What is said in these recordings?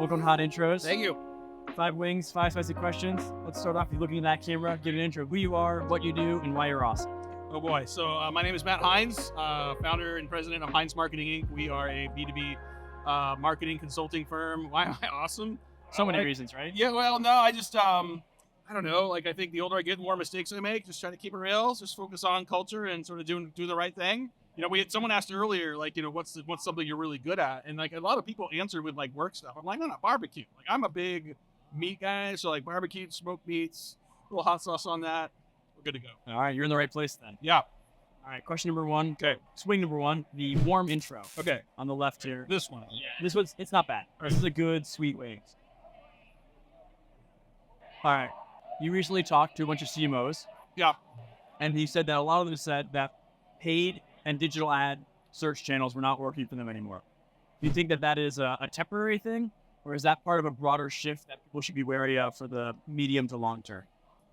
Welcome to Hot Intros. Thank you. 5 wings, 5 spicy questions. Let's start off. You're looking at that camera. Give an intro of who you are, what you do, and why you're awesome. Oh boy. So my name is Matt Heinz, founder and president of Heinz Marketing Inc. We are a B2B marketing consulting firm. Why am I awesome? So many reasons, right? Yeah, well, no, I just, I don't know. Like, I think the older I get, the more mistakes I make. Just trying to keep it real. Just focus on culture and sort of do the right thing. You know, someone asked earlier, like, you know, what's something you're really good at? And like a lot of people answer with like work stuff. I'm like, no, barbecue. Like, I'm a big meat guy, so like barbecue, smoked meats, a little hot sauce on that. We're good to go. All right, you're in the right place then. Yeah. All right, question number 1. Okay. Swing number 1, the warm intro. Okay. On the left here. This one. This one's, it's not bad. This is a good, sweet wings. All right. You recently talked to a bunch of CMOs. Yeah. And you said that a lot of them said that paid and digital ad search channels were not working for them anymore. Do you think that that is a temporary thing, or is that part of a broader shift that people should be wary of for the medium to long term?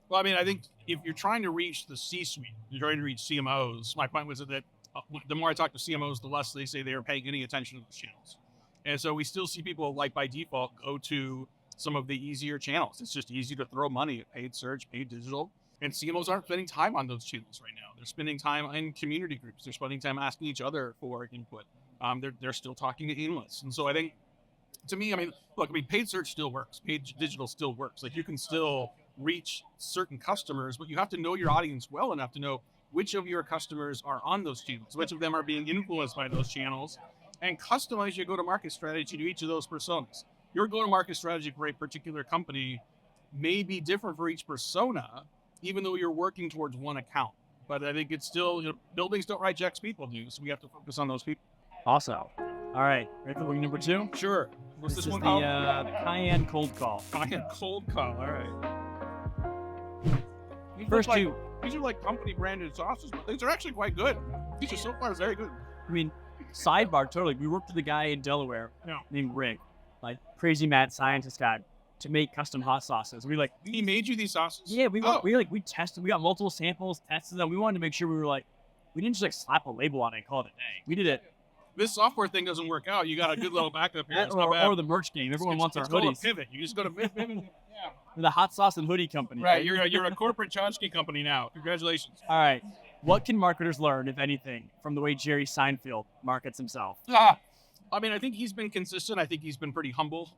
Well, I mean, I think if you're trying to reach the C-suite, you're trying to reach CMOs. My point was that the more I talk to CMOs, the less they say they are paying any attention to those channels. And so we still see people, like by default, go to some of the easier channels. It's just easy to throw money at paid search, paid digital. And CMOs aren't spending time on those channels right now. They're spending time in community groups. They're spending time asking each other for input. They're still talking to analysts. And so I think, to me, I mean, look, paid search still works. Paid digital still works. Like, you can still reach certain customers, but you have to know your audience well enough to know which of your customers are on those channels, which of them are being influenced by those channels, and customize your go-to-market strategy to each of those personas. Your go-to-market strategy for a particular company may be different for each persona, even though you're working towards one account. But I think it's still, you know, buildings don't write checks, people do, so we have to focus on those people. Awesome. All right, ready for wing number 2? Sure. What's this is one the called? Cayenne cold call. Cayenne cold call. All right. First like, two. These are like company branded sauces, but these are actually quite good. These are so far very good. I mean, sidebar, totally. We worked with a guy in Delaware named Rick, like crazy mad scientist guy, to make custom hot sauces. We He made you these sauces? Yeah, we tested. We got multiple samples, tested them. We wanted to make sure we didn't just like slap a label on it and call it a day. We did it. This software thing doesn't work out. You got a good little backup here. It's not bad. Or the merch game. Everyone wants our hoodies. It's called a pivot. You just go to pivot. Yeah. The hot sauce and hoodie company. Right. You're a corporate tchotchke company now. Congratulations. All right. What can marketers learn, if anything, from the way Jerry Seinfeld markets himself? I mean, I think he's been consistent. I think he's been pretty humble.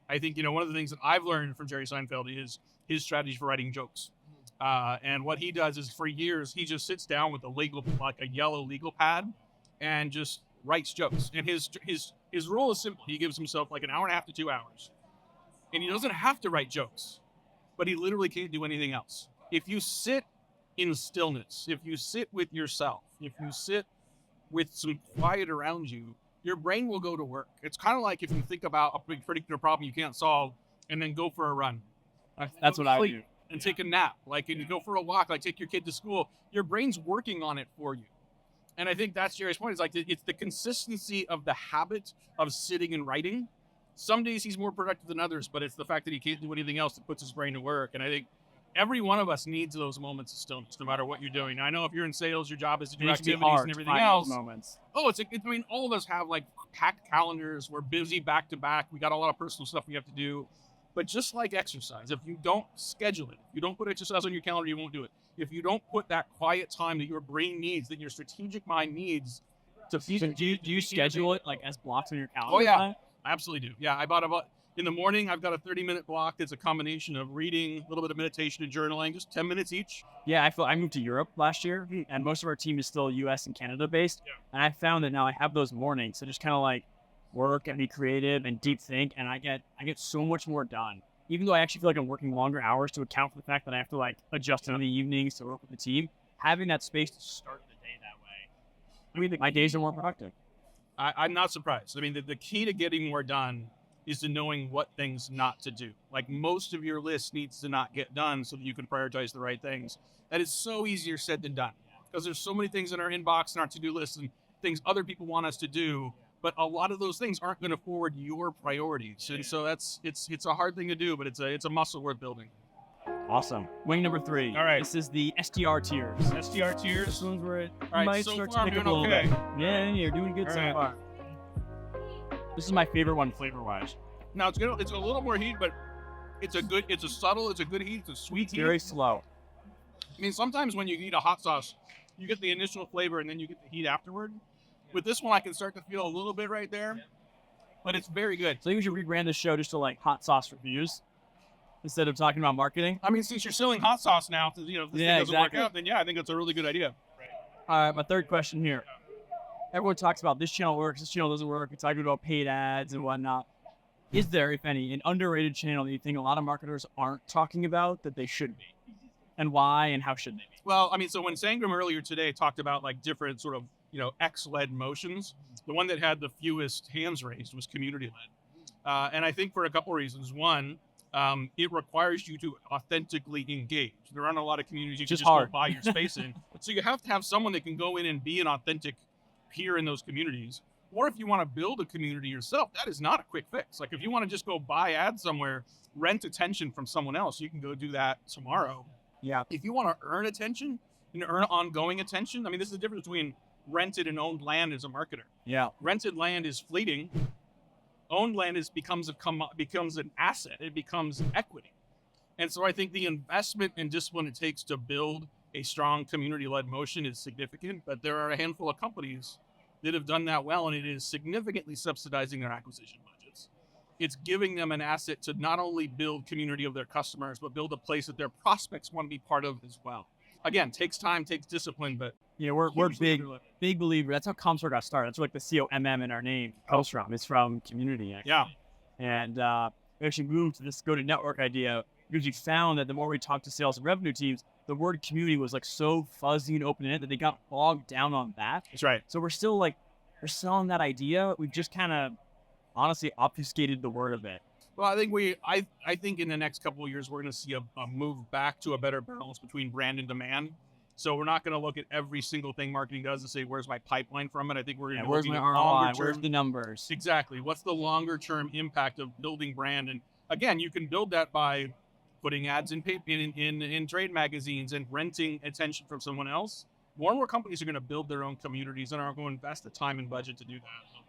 I think, you know, one of the things that I've learned from Jerry Seinfeld is his strategy for writing jokes. And what he does is, for years, he just sits down with a yellow legal pad and just writes jokes. And his rule is simple. He gives himself like an hour and a half to 2 hours. And he doesn't have to write jokes, but he literally can't do anything else. If you sit in stillness, if you sit with yourself, if you sit with some quiet around you, your brain will go to work. It's kind of like if you think about a big particular problem you can't solve and then go for a run. That's what I do. And take a nap, and you go for a walk, like take your kid to school. Your brain's working on it for you. And I think that's Jerry's point. It's the consistency of the habit of sitting and writing. Some days he's more productive than others, but it's the fact that he can't do anything else that puts his brain to work. And I think every one of us needs those moments of stillness, no matter what you're doing. Now, I know if you're in sales, your job is to do activities and everything else. Moments. Oh, I mean, all of us have like packed calendars. We're busy back to back. We got a lot of personal stuff we have to do. But just like exercise, if you don't schedule it, if you don't put exercise on your calendar, you won't do it. If you don't put that quiet time that your brain needs, that your strategic mind needs to feed. So do you schedule it like as blocks on your calendar? Oh, yeah. I absolutely do. Yeah, in the morning, I've got a 30-minute block that's a combination of reading, a little bit of meditation and journaling, just 10 minutes each. Yeah, I moved to Europe last year, and most of our team is still US and Canada based. Yeah. And I found that now I have those mornings, so just kind of like work and be creative and deep think, and I get so much more done. Even though I actually feel like I'm working longer hours to account for the fact that I have to like adjust in the evenings to work with the team, having that space to start the day that way, I mean, my days are more productive. I'm not surprised. I mean, the key to getting more done is to knowing what things not to do. Like, most of your list needs to not get done so that you can prioritize the right things. That is so easier said than done, because there's so many things in our inbox and our to-do list and things other people want us to do, but a lot of those things aren't going to forward your priorities. And so it's a hard thing to do, but it's a muscle worth building. Awesome. Wing number 3. All right. This is the SDR tiers. SDR tiers. This one's where it All right, might so start far to I'm pick up doing a little okay. bit. Yeah, you're doing good All so right. far. This is my favorite one flavor-wise. Now it's a little more heat, but it's a good heat, it's a sweet heat. Very slow. I mean, sometimes when you eat a hot sauce, you get the initial flavor and then you get the heat afterward. With this one, I can start to feel a little bit right there, but it's very good. So you should rebrand this show just to like hot sauce reviews instead of talking about marketing. I mean, since you're selling hot sauce now, if this thing doesn't work out, then yeah, I think it's a really good idea. All right, my third question here. Everyone talks about this channel works, this channel doesn't work. It's talking about paid ads and whatnot. Is there, if any, an underrated channel that you think a lot of marketers aren't talking about that they should be? And why and how should they be? Well, I mean, so when Sangram earlier today talked about like different sort of, X-led motions, the one that had the fewest hands raised was community-led. And I think for a couple of reasons. One, it requires you to authentically engage. There aren't a lot of communities you can just go buy your space in. So you have to have someone that can go in and be an authentic peer in those communities. Or if you want to build a community yourself, that is not a quick fix. Like if you want to just go buy ads somewhere, rent attention from someone else, you can go do that tomorrow. Yeah. If you want to earn attention and earn ongoing attention, I mean, this is the difference between rented and owned land as a marketer. Yeah. Rented land is fleeting. Owned land becomes an asset. It becomes equity. And so I think the investment and discipline it takes to build a strong community-led motion is significant, but there are a handful of companies that have done that well, and it is significantly subsidizing their acquisition budgets. It's giving them an asset to not only build community of their customers, but build a place that their prospects want to be part of as well. Again, takes time, takes discipline, but yeah, we're big believer. That's how Commsor got started. That's where like the COMM in our name comes from. It's from community, actually. Yeah. And we actually moved to this go-to-network idea because we found that the more we talked to sales and revenue teams, the word community was like so fuzzy and open-ended that they got bogged down on that. That's right. So we're still like, we're selling that idea. We've just kind of honestly obfuscated the word a bit. Well, I think in the next couple of years, we're going to see a move back to a better balance between brand and demand. So we're not going to look at every single thing marketing does and say, where's my pipeline from it? I think we're going to where's my ROI? Where's the numbers? Exactly. What's the longer term impact of building brand? And again, you can build that by putting ads in trade magazines and renting attention from someone else. More and more companies are going to build their own communities and are going to invest the time and budget to do that.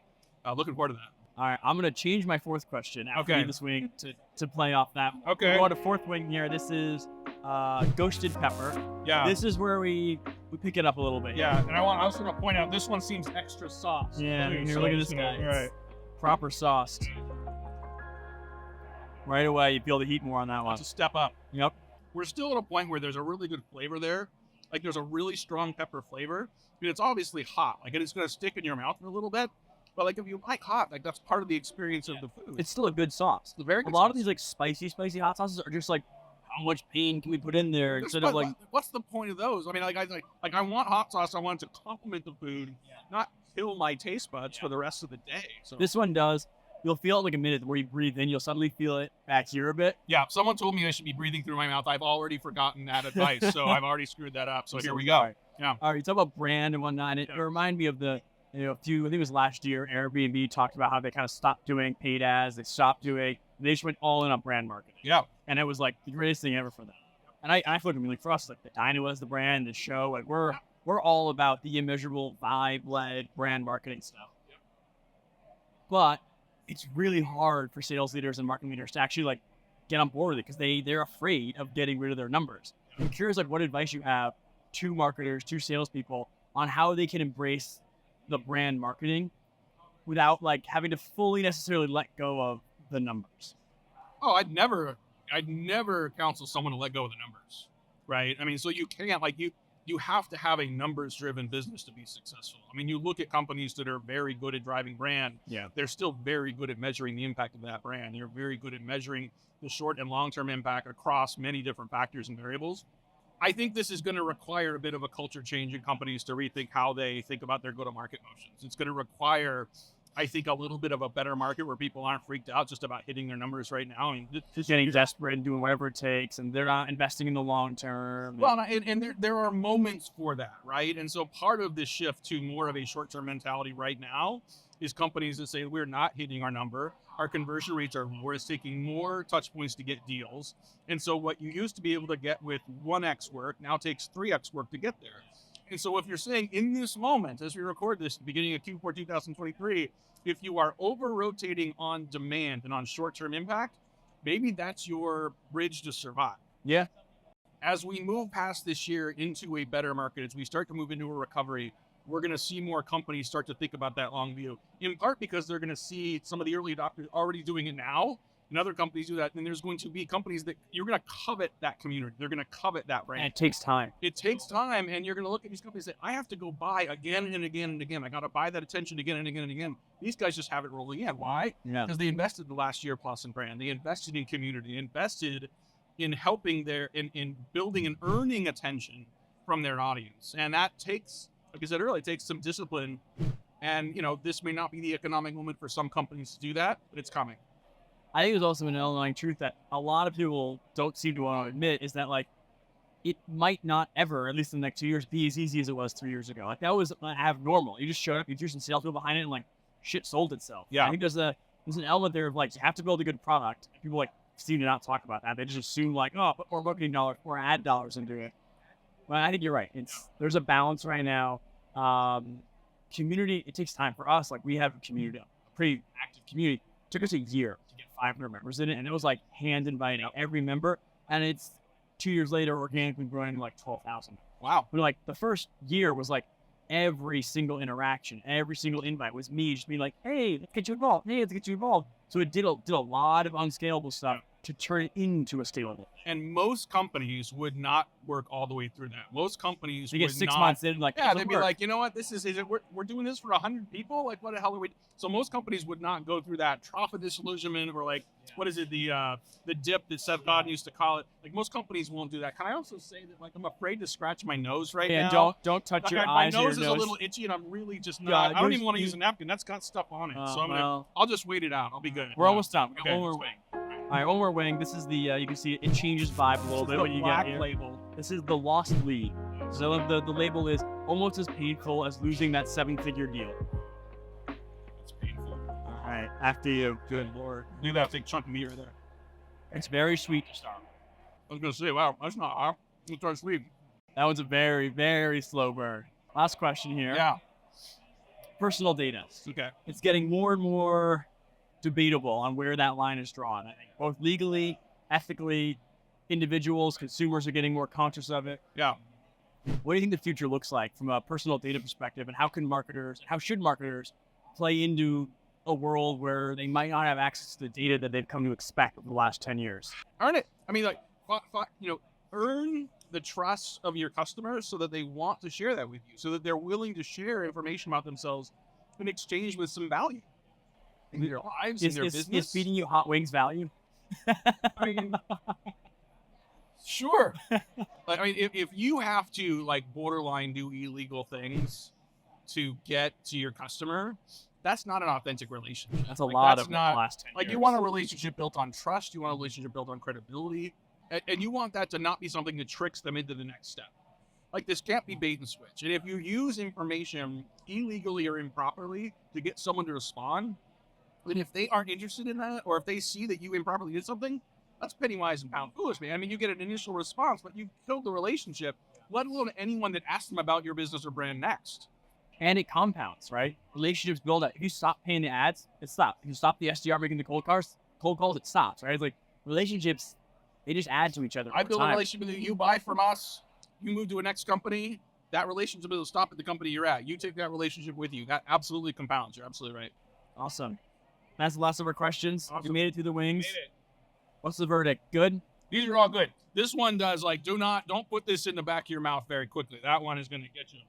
So, looking forward to that. All right, I'm going to change my fourth question after this wing to play off that. Okay. We'll go to fourth wing here. This is Ghosted Pepper. Yeah. This is where we pick it up a little bit. Yeah, and I also want to point out, this one seems extra sauce. Yeah, too, here, so look at this guy. All right. Proper sauced. Right away, you feel the heat more on that one. It's a step up. Yep. We're still at a point where there's a really good flavor there. Like there's a really strong pepper flavor. I mean, it's obviously hot. Like it's going to stick in your mouth for a little bit. But like if you like hot, like that's part of the experience of the food. It's still a good sauce. It's a very good A lot sauce. of these like spicy hot sauces are just like, how much pain can we put in there instead of like. What's the point of those? I mean, I want hot sauce. I want it to complement the food, not kill my taste buds for the rest of the day. So This one does. You'll feel it like a minute where you breathe in. You'll suddenly feel it back here a bit. yeah, someone told me I should be breathing through my mouth. I've already forgotten that advice, so I've already screwed that up. So here we go. Yeah. All right, you talk about brand and whatnot. And it reminded me of the, I think it was last year, Airbnb talked about how they kind of stopped doing paid ads. They just went all in on brand marketing. Yeah. And it was like the greatest thing ever for them. And I feel like for us, like the Dino was the brand, the show, like we're all about the immeasurable vibe-led brand marketing stuff. But it's really hard for sales leaders and marketing leaders to actually like get on board with it because they're afraid of getting rid of their numbers. I'm curious like what advice you have to marketers, to salespeople on how they can embrace the brand marketing without like having to fully necessarily let go of the numbers. Oh, I'd never counsel someone to let go of the numbers, right? I mean, so you can't you have to have a numbers-driven business to be successful. I mean, you look at companies that are very good at driving brand. Yeah. They're still very good at measuring the impact of that brand. They're very good at measuring the short and long-term impact across many different factors and variables. I think this is going to require a bit of a culture change in companies to rethink how they think about their go-to-market motions. It's going to require, I think, a little bit of a better market where people aren't freaked out just about hitting their numbers right now. I mean, Just getting desperate and doing whatever it takes, and they're not investing in the long term. Well, and there are moments for that, right? And so part of this shift to more of a short-term mentality right now is companies that say we're not hitting our number. Our conversion rates are worth taking more touch points to get deals. And so what you used to be able to get with 1x work now takes 3x work to get there. And so if you're saying in this moment, as we record this, beginning of Q4 2023, if you are over rotating on demand and on short-term impact, maybe that's your bridge to survive. Yeah. As we move past this year into a better market, as we start to move into a recovery, we're going to see more companies start to think about that long view, in part because they're going to see some of the early adopters already doing it now, and other companies do that. And there's going to be companies that you're going to covet that community. They're going to covet that brand. And it takes time. It takes time, and you're going to look at these companies and say, I have to go buy again and again and again. I got to buy that attention again and again and again. These guys just have it rolling in. Why? Yeah. Because they invested the last year plus in brand. They invested in community. They invested in helping in building and earning attention from their audience. And that takes, like I said earlier, it takes some discipline. And, this may not be the economic moment for some companies to do that, but it's coming. I think there's also an underlying truth that a lot of people don't seem to want to admit is that, like, it might not ever, at least in the next 2 years, be as easy as it was 3 years ago. Like, that was abnormal. You just showed up, you threw some salespeople behind it, and, like, shit sold itself. Yeah. I think there's an element there of, like, you have to build a good product. And people, like, seem to not talk about that. They just assume, like, oh, put more marketing dollars, more ad dollars into it. Well, I think you're right. There's a balance right now. Community, it takes time for us. Like, we have a community, a pretty active community. It took us a year to get 500 members in it, and it was like hand inviting every member. And it's 2 years later, organically growing to like 12,000. Wow. But like the first year was like every single interaction, every single invite was me just being like, hey, let's get you involved. Hey, let's get you involved. So it did a lot of unscalable stuff to turn it into a scalable. And most companies would not work all the way through that. Most companies You get would 6 not, months in, like, yeah, this they'd will be work. like, you know what, we're doing this for 100 people? Like, what the hell are we? So most companies would not go through that trough of disillusionment, or like, what is it, the dip that Seth Godin used to call it. Like, most companies won't do that. Can I also say that, like, I'm afraid to scratch my nose right Yeah, now? don't touch Like, your my eyes. nose or is your a nose. little itchy, and I'm really just Yeah, not. I don't yours- even want to you- use a napkin. That's got stuff on it. So well, I'll just wait it out. I'll be good. we're almost done. We got Okay, one more let's wing. All right, one more wing. This is the, you can see it changes vibe a little bit when you get here. label. This is the lost lead. So the label is almost as painful as losing that 7-figure deal. It's painful. All right, after you. Good Lord. Look at that big chunk of meat right there. It's very sweet to start. I was gonna say, wow, that's not hard. It's our sweet. That one's a very, very slow burn. Last question here. Yeah. Personal data. Okay. It's getting more and more debatable on where that line is drawn. I think both legally, ethically, individuals, consumers are getting more conscious of it. Yeah. What do you think the future looks like from a personal data perspective, and how should marketers play into a world where they might not have access to the data that they've come to expect over the last 10 years? Earn it. I mean, like, earn the trust of your customers so that they want to share that with you, so that they're willing to share information about themselves in exchange with some value in their lives, in their business. Is feeding you hot wings value? I mean, sure. Like, I mean, if you have to, like, borderline do illegal things to get to your customer, that's not an authentic relationship. That's a Like, lot that's of not, the last 10 like, years. you want a relationship built on trust. You want a relationship built on credibility. And you want that to not be something that tricks them into the next step. Like, this can't be bait and switch. And if you use information illegally or improperly to get someone to respond, then if they aren't interested in that, or if they see that you improperly did something, that's penny wise and pound foolish, man. I mean, you get an initial response, but you killed the relationship, let alone anyone that asks them about your business or brand next. And it compounds, right? Relationships build up. If you stop paying the ads, it stops. If you stop the SDR making the cold calls, it stops, right? It's like relationships, they just add to each other. I over build a time. relationship with you. You buy from us. You move to a next company. That relationship will stop at the company you're at. You take that relationship with you. That absolutely compounds. You're absolutely right. Awesome. That's the last of our questions. Awesome. We made it through the wings. Made it. What's the verdict? Good? These are all good. This one does, like, don't put this in the back of your mouth very quickly. That one is going to get you.